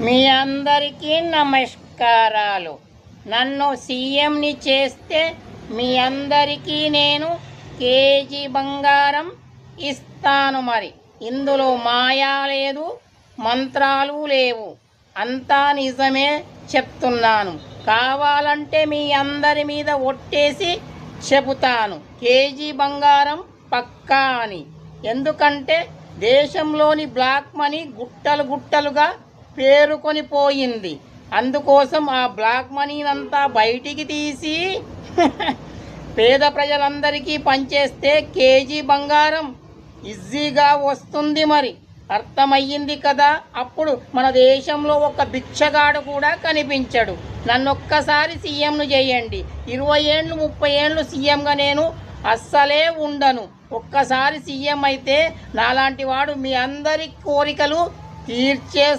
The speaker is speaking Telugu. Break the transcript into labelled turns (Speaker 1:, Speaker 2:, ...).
Speaker 1: మీ అందరికీ నమస్కారాలు. నన్ను సీఎంని చేస్తే మీ అందరికీ నేను కేజీ బంగారం ఇస్తాను. మరి ఇందులో మాయా లేదు, మంత్రాలు లేవు, అంతా నిజమే చెప్తున్నాను. కావాలంటే మీ అందరి మీద ఒట్టేసి చెబుతాను, కేజీ బంగారం పక్కా అని. ఎందుకంటే దేశంలోని బ్లాక్ మనీ గుట్టలు గుట్టలుగా పేరుకొని పోయింది. అందుకోసం ఆ బ్లాక్ మనీనంతా బయటికి తీసి పేద ప్రజలందరికీ పంచేస్తే కేజీ బంగారం ఈజీగా వస్తుంది. మరి అర్థమయ్యింది కదా? అప్పుడు మన దేశంలో ఒక భిక్షగాడు కూడా కనిపించడు. నన్నొక్కసారి సీఎంను చేయండి. 20 ఏళ్ళు 30 ఏళ్ళు సీఎంగా నేను అస్సలే ఉండను. ఒక్కసారి సీఎం అయితే నాలాంటి వాడు మీ అందరి కోరికలు తీర్చే